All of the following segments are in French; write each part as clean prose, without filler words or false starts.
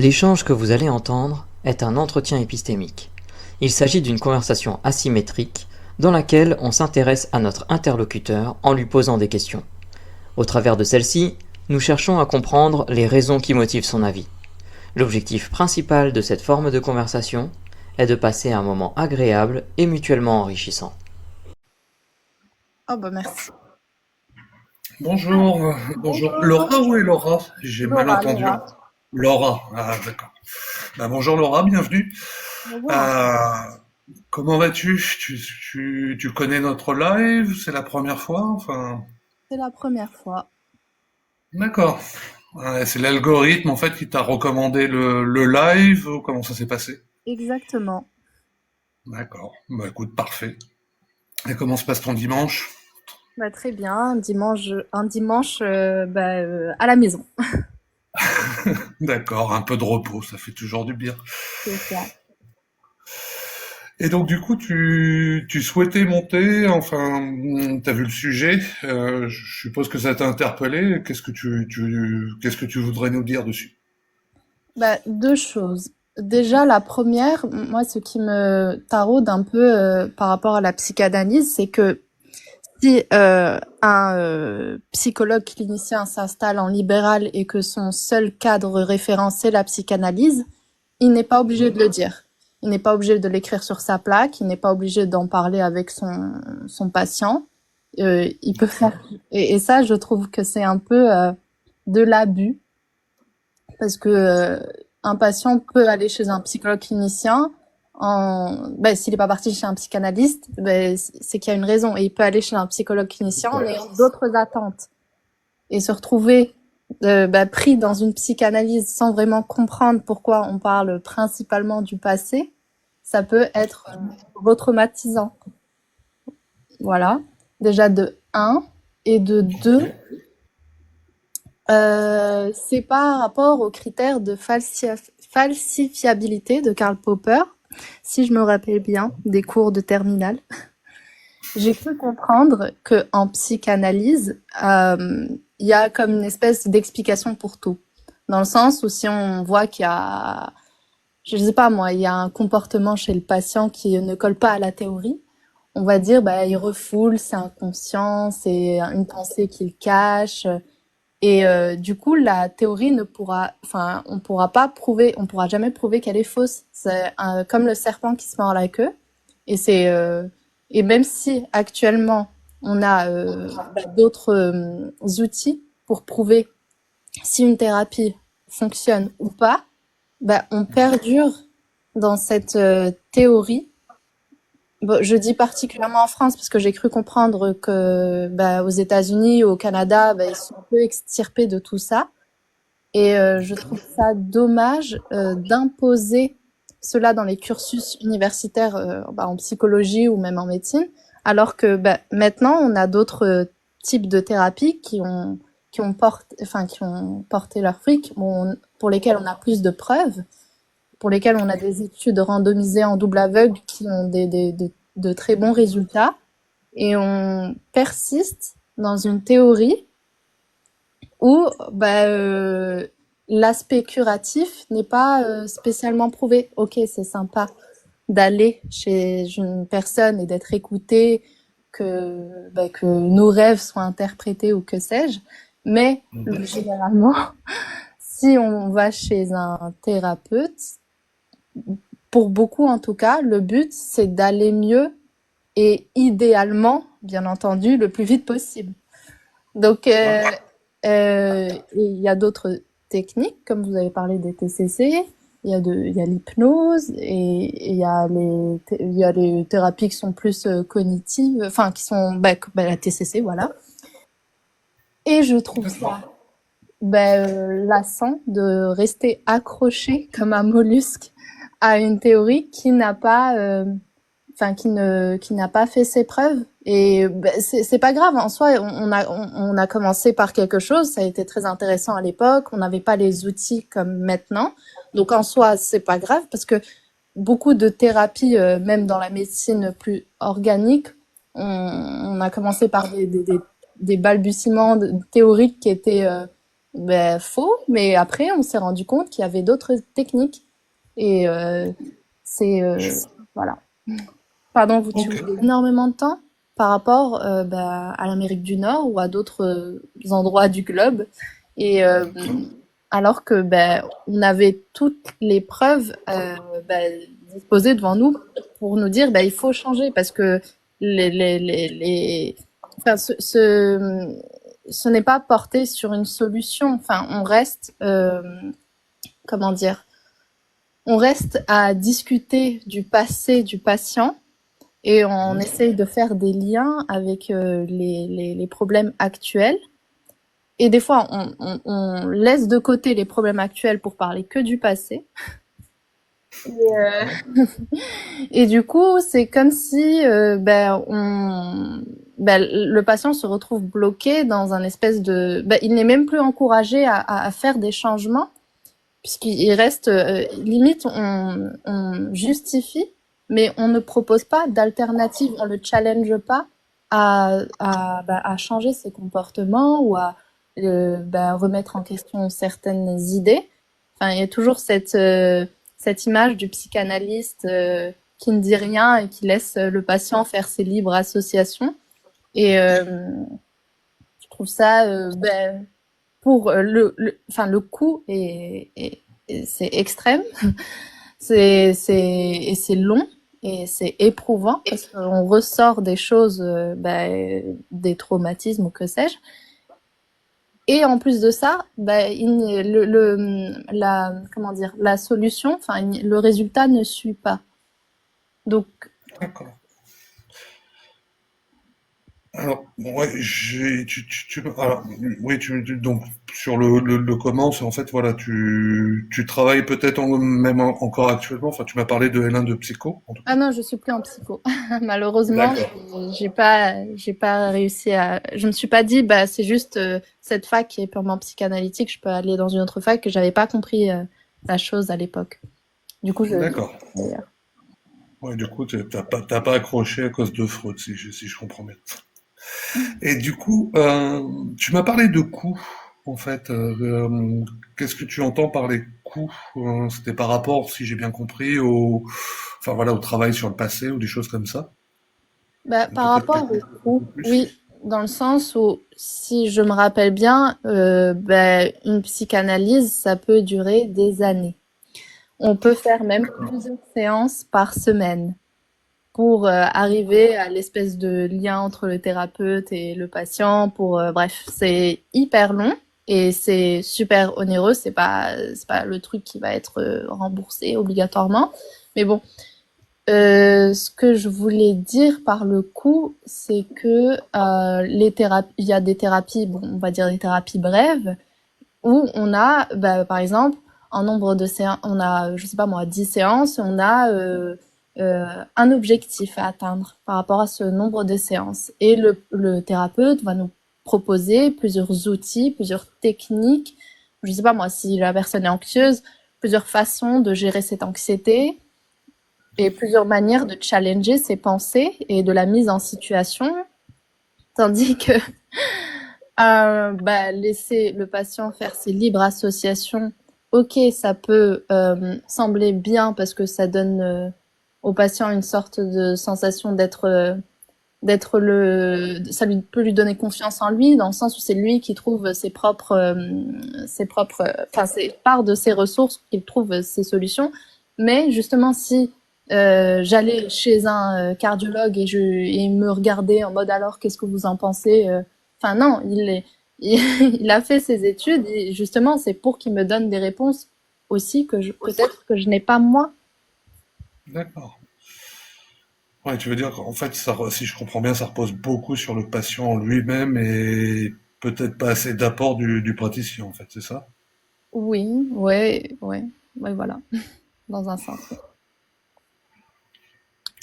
L'échange que vous allez entendre est un entretien épistémique. Il s'agit d'une conversation asymétrique dans laquelle on s'intéresse à notre interlocuteur en lui posant des questions. Au travers de celle-ci, nous cherchons à comprendre les raisons qui motivent son avis. L'objectif principal de cette forme de conversation est de passer un moment agréable et mutuellement enrichissant. Oh bah merci. Bonjour, bonjour. Laura ou est Laura? J'ai mal Laura, entendu. Laura. Laura, ah d'accord. Bonjour Laura, bienvenue. Bonjour. Euh, Comment vas-tu? Tu connais notre live? C'est la première fois? Enfin, C'est la première fois. d'accord. Ouais, c'est l'algorithme en fait qui t'a recommandé le live ou comment ça s'est passé? Exactement. D'accord. Bah écoute, parfait. Et comment se passe ton dimanche? Bah, très bien. Un dimanche à la maison. D'accord, un peu de repos, ça fait toujours du bien. C'est ça. Et donc du coup, tu souhaitais monter, enfin, t'as vu le sujet, je suppose que ça t'a interpellé. Qu'est-ce que tu voudrais nous dire dessus? Bah, deux choses. Déjà, la première, moi, ce qui me taraude un peu par rapport à la psychanalyse, c'est que si un psychologue clinicien s'installe en libéral et que son seul cadre référent, c'est la psychanalyse, il n'est pas obligé de le dire. Il n'est pas obligé de l'écrire sur sa plaque, il n'est pas obligé d'en parler avec son patient. Il peut faire. Et ça, je trouve que c'est un peu de l'abus, parce que un patient peut aller chez un psychologue clinicien. S'il n'est pas parti chez un psychanalyste, c'est qu'il y a une raison. Et il peut aller chez un psychologue clinicien en ayant d'autres attentes. Et se retrouver pris dans une psychanalyse sans vraiment comprendre pourquoi on parle principalement du passé, ça peut être retraumatisant. Voilà. Déjà de un. Et de deux, c'est par rapport aux critères de falsifiabilité de Karl Popper, si je me rappelle bien, des cours de terminale. J'ai cru comprendre que en psychanalyse, il y a comme une espèce d'explication pour tout. Dans le sens où si on voit qu'il y a, je sais pas moi, il y a un comportement chez le patient qui ne colle pas à la théorie, on va dire, il refoule, c'est inconscient, c'est une pensée qu'il cache. Et du coup, la théorie ne pourra, enfin, on pourra jamais prouver qu'elle est fausse. C'est comme le serpent qui se mord la queue. Et et même si actuellement on a d'autres outils pour prouver si une thérapie fonctionne ou pas, on perdure dans cette théorie. Bon, je dis particulièrement en France parce que j'ai cru comprendre que aux États-Unis ou au Canada, ils sont un peu extirpés de tout ça. Et je trouve ça dommage d'imposer cela dans les cursus universitaires en psychologie ou même en médecine, alors que maintenant on a d'autres types de thérapies qui ont porté leurs fruits, pour lesquels on a plus de preuves, pour lesquels on a des études randomisées en double aveugle qui ont de très bons résultats, et on persiste dans une théorie où l'aspect curatif n'est pas spécialement prouvé. Ok, c'est sympa d'aller chez une personne et d'être écouté, que nos rêves soient interprétés ou que sais-je, mais généralement, si on va chez un thérapeute, pour beaucoup en tout cas, le but c'est d'aller mieux et idéalement, bien entendu, le plus vite possible. Donc, il y a d'autres techniques, comme vous avez parlé des TCC, il y a l'hypnose et il y a les thérapies qui sont plus cognitives, enfin qui sont la TCC, voilà. Et je trouve ça lassant de rester accroché comme un mollusque à une théorie qui n'a pas qui n'a pas fait ses preuves. Et c'est pas grave en soi. On a commencé par quelque chose, ça a été très intéressant à l'époque. On n'avait pas les outils comme maintenant, donc en soi c'est pas grave parce que beaucoup de thérapies, même dans la médecine plus organique, on a commencé par des balbutiements théoriques qui étaient Ben, faux, mais après, on s'est rendu compte qu'il y avait d'autres techniques. Et c'est... voilà. Pardon, tu Ok, voulais énormément de temps par rapport bah, à l'Amérique du Nord ou à d'autres endroits du globe. Et d'accord. alors que ben, on avait toutes les preuves ben, disposées devant nous pour nous dire ben, il faut changer parce que les... Enfin, ce n'est pas porté sur une solution. Enfin, on reste, comment dire, on reste à discuter du passé du patient et on Mhm. essaye de faire des liens avec les problèmes actuels. Et des fois, on laisse de côté les problèmes actuels pour parler que du passé. Ouais, Et du coup, c'est comme si le patient se retrouve bloqué dans un espèce de... Ben, il n'est même plus encouragé à faire des changements, puisqu'il reste... limite, on justifie, mais on ne propose pas d'alternative, on ne le challenge pas à changer ses comportements ou à remettre en question certaines idées. Enfin, il y a toujours cette image du psychanalyste qui ne dit rien et qui laisse le patient faire ses libres associations. Et je trouve ça, pour enfin, le coût c'est extrême, et c'est long et c'est éprouvant parce qu'on ressort des choses, des traumatismes ou que sais-je. Et en plus de ça, comment dire, la solution, enfin, le résultat ne suit pas. Donc, d'accord. Alors, bon, ouais, alors, oui, donc, sur le comment, c'est en fait, voilà, tu travailles peut-être encore actuellement, enfin, tu m'as parlé de L1 de psycho, en tout ah cas. non, je suis plus en psycho. Malheureusement, D'accord. j'ai pas réussi à. Je me suis pas dit, bah c'est juste cette fac qui est purement psychanalytique. Je peux aller dans une autre fac que j'avais pas compris la chose à l'époque. Du coup, je. D'accord. Ouais, du coup, t'as pas accroché à cause de Freud, si je comprends bien. Et du coup, tu m'as parlé de coûts, en fait. Qu'est-ce que tu entends par les coûts? C'était par rapport, si j'ai bien compris, enfin voilà, au travail sur le passé ou des choses comme ça. Bah, par Peut-être que rapport tu au peux un peu coût, plus. oui, dans le sens où, si je me rappelle bien, une psychanalyse, ça peut durer des années. On peut faire même plusieurs séances par semaine pour arriver à l'espèce de lien entre le thérapeute et le patient. Bref, c'est hyper long et c'est super onéreux. C'est pas le truc qui va être remboursé obligatoirement. Mais bon, ce que je voulais dire par le coup, c'est que les thérapies, il y a des thérapies, bon, on va dire des thérapies brèves, où on a, par exemple, un nombre de séances, on a, je sais pas moi, 10 séances, on a un objectif à atteindre par rapport à ce nombre de séances. Et le thérapeute va nous proposer plusieurs outils, plusieurs techniques, je sais pas moi, si la personne est anxieuse, plusieurs façons de gérer cette anxiété et plusieurs manières de challenger ses pensées et de la mise en situation, tandis que laisser le patient faire ses libres associations, ok, ça peut sembler bien parce que ça donne au patient une sorte de sensation d'être ça lui peut lui donner confiance en lui dans le sens où c'est lui qui trouve enfin c'est part de ses ressources qu'il trouve ses solutions. Mais justement, si j'allais chez un cardiologue et il me regardait en mode alors qu'est-ce que vous en pensez, enfin non, il a fait ses études et justement c'est pour qu'il me donne des réponses aussi peut-être que je n'ai pas moi. D'accord. Ouais, tu veux dire qu'en fait, si je comprends bien, ça repose beaucoup sur le patient lui-même et peut-être pas assez d'apport du praticien, en fait, c'est ça? Oui, ouais, voilà, dans un sens.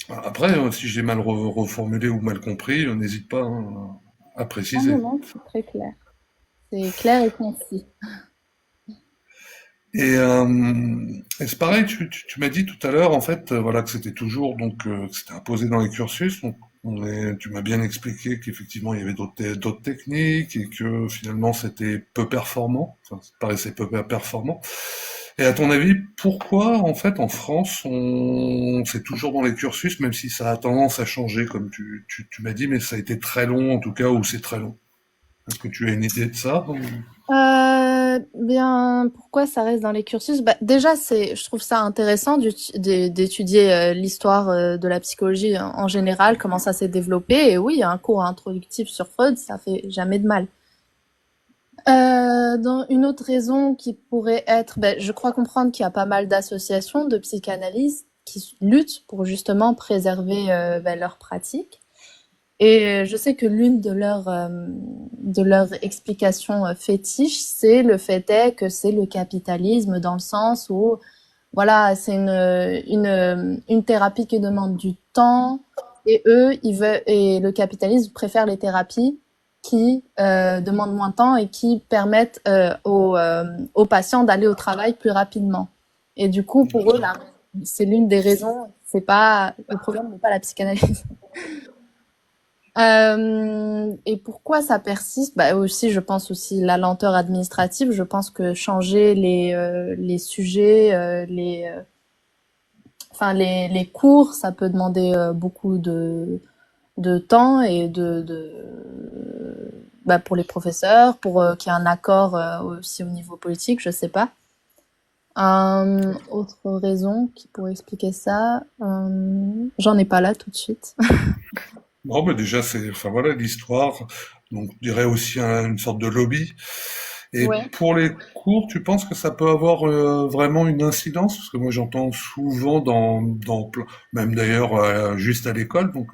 Après, si j'ai mal reformulé ou mal compris, n'hésite pas, hein, à Ah non, préciser. non, c'est très clair. C'est clair et concis. Et c'est pareil, tu m'as dit tout à l'heure, en fait, voilà, que c'était toujours, donc, que c'était imposé dans les cursus. Donc, Tu m'as bien expliqué qu'effectivement il y avait d'autres techniques et que finalement c'était peu performant, enfin, ça paraissait peu performant. Et à ton avis, pourquoi en fait en France c'est toujours dans les cursus, même si ça a tendance à changer, comme tu m'as dit, mais ça a été très long en tout cas, ou c'est très long. Est-ce que tu as une idée de ça? Bien, pourquoi ça reste dans les cursus? Bah, déjà, je trouve ça intéressant d'étudier l'histoire de la psychologie en général, comment ça s'est développé. Et oui, un cours introductif sur Freud, ça fait jamais de mal. Dans une autre raison qui pourrait être, ben, je crois comprendre qu'il y a pas mal d'associations de psychanalyse qui luttent pour justement préserver ben, leur pratique. Et je sais que l'une de leurs explications fétiches, c'est le fait est que c'est le capitalisme dans le sens où, voilà, c'est une thérapie qui demande du temps et eux, ils veulent, et le capitalisme préfère les thérapies qui demandent moins de temps et qui permettent aux patients d'aller au travail plus rapidement. Et du coup, pour eux, là, c'est l'une des raisons. C'est pas le problème n'est pas la psychanalyse. Et pourquoi ça persiste? Bah aussi, je pense aussi la lenteur administrative. Je pense que changer les sujets, enfin les cours, ça peut demander beaucoup de temps et bah, pour les professeurs, pour qu'il y ait un accord aussi au niveau politique, je sais pas. Autre raison qui pourrait expliquer ça, j'en ai pas là tout de suite. Bon, bah déjà enfin voilà l'histoire. Donc, je dirais aussi une sorte de lobby. Et Ouais. pour les cours, tu penses que ça peut avoir vraiment une incidence? Parce que moi j'entends souvent même d'ailleurs juste à l'école, donc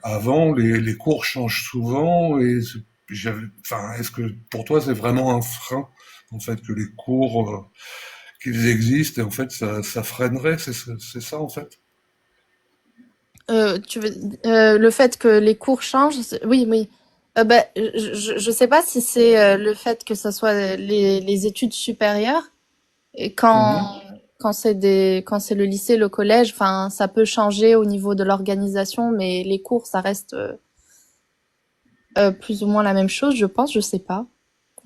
avant les cours changent souvent enfin, est-ce que pour toi c'est vraiment un frein en fait que les cours qu'ils existent et en fait ça freinerait, c'est ça en fait? Tu veux le fait que les cours changent, oui, oui. Ben, je sais pas si c'est le fait que ça soit les études supérieures et Mhm. quand c'est le lycée, le collège, enfin ça peut changer au niveau de l'organisation, mais les cours ça reste plus ou moins la même chose, je pense. Je sais pas,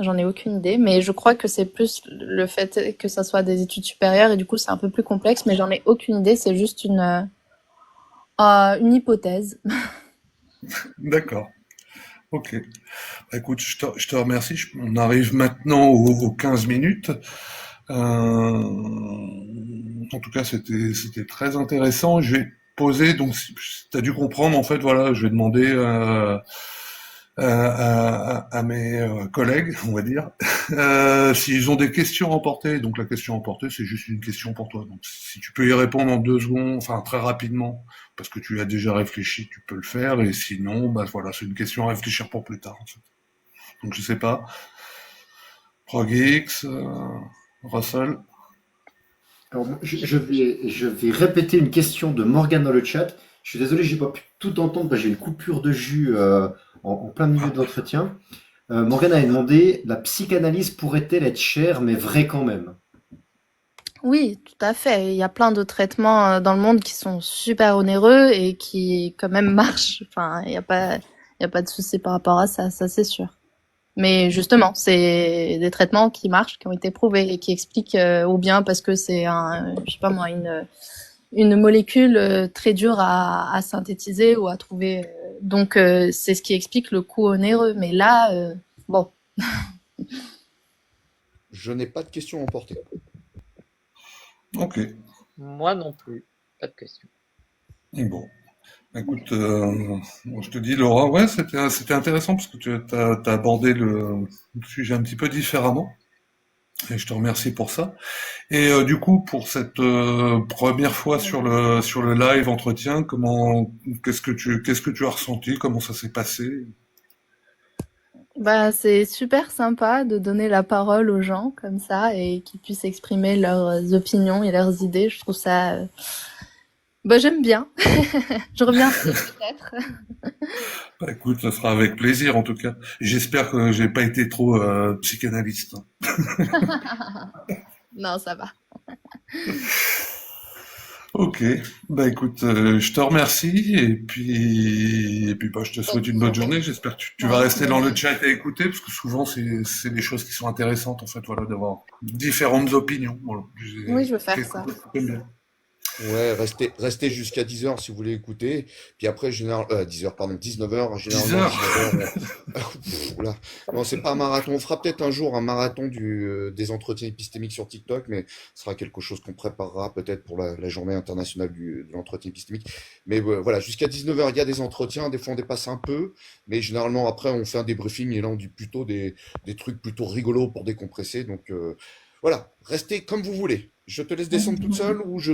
j'en ai aucune idée, mais je crois que c'est plus le fait que ça soit des études supérieures et du coup c'est un peu plus complexe, mais j'en ai aucune idée. C'est juste une hypothèse. D'accord. Ok. Bah, écoute, je te remercie. On arrive maintenant aux 15 minutes. En tout cas, c'était très intéressant. Je vais te poser, donc, si tu as dû comprendre, en fait, voilà, je vais demander à mes collègues, on va dire, s'ils ont des questions à emporter. Donc, la question à emporter, c'est juste une question pour toi. Donc, si tu peux y répondre en 2 secondes, enfin, très rapidement, parce que tu as déjà réfléchi, tu peux le faire. Et sinon, bah voilà, c'est une question à réfléchir pour plus tard, en fait. Donc, je sais pas. ProgX, Russell. Alors, je vais répéter une question de Morgane dans le chat. Je suis désolé, j'ai pas pu tout entendre parce que j'ai une coupure de jus en plein milieu de l'entretien. Morgane a demandé, la psychanalyse pourrait-elle être chère mais vraie quand même? Oui, tout à fait. Il y a plein de traitements dans le monde qui sont super onéreux et qui quand même marchent. Enfin, il y a pas de souci par rapport à ça, ça c'est sûr. Mais justement, c'est des traitements qui marchent, qui ont été prouvés et qui expliquent ou bien parce que c'est je sais pas moi, une molécule très dure à synthétiser ou à trouver. Donc c'est ce qui explique le coût onéreux. Mais là, bon, Je n'ai pas de questions à emporter. Ok. Moi non plus, pas de question. Bon. Écoute, bon, je te dis, Laura, ouais, c'était intéressant parce que tu as abordé le sujet un petit peu différemment. Et je te remercie pour ça. Et du coup, pour cette première fois sur le live entretien, qu'est-ce que tu as ressenti? Comment ça s'est passé? bah c'est super sympa de donner la parole aux gens comme ça et qu'ils puissent exprimer leurs opinions et leurs idées. Je trouve ça, bah j'aime bien. Je reviendrai peut-être. Bah, écoute, ça sera avec plaisir en tout cas. J'espère que j'ai pas été trop psychanalyste. Non, ça va. Ok, bah écoute, je te remercie et puis bah, je te souhaite une bonne journée. J'espère que tu vas rester dans le chat et écouter parce que souvent c'est des choses qui sont intéressantes en fait, voilà, d'avoir différentes opinions. Voilà. Oui, je veux faire Quelque ça. chose que j'aime bien. Ouais, restez jusqu'à 10h si vous voulez écouter. Puis après, 10h, pardon, 19h, 10 généralement, heures. 19h. Oula. Non, c'est pas un marathon. On fera peut-être un jour un marathon des entretiens épistémiques sur TikTok, mais ce sera quelque chose qu'on préparera peut-être pour la journée internationale de l'entretien épistémique. Mais voilà, jusqu'à 19h, il y a des entretiens. Des fois, on dépasse un peu, mais généralement, après, on fait un débriefing et là, on dit plutôt des trucs plutôt rigolos pour décompresser. Donc, voilà, restez comme vous voulez. Je te laisse descendre toute seule ou je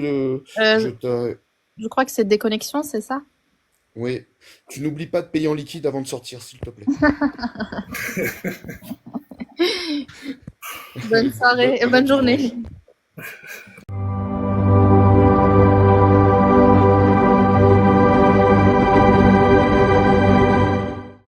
Euh, te... je crois que c'est déconnexion, c'est ça? Oui. Tu n'oublies pas de payer en liquide avant de sortir, s'il te plaît. Bonne Allez, soirée et bon bonne dimanche. journée.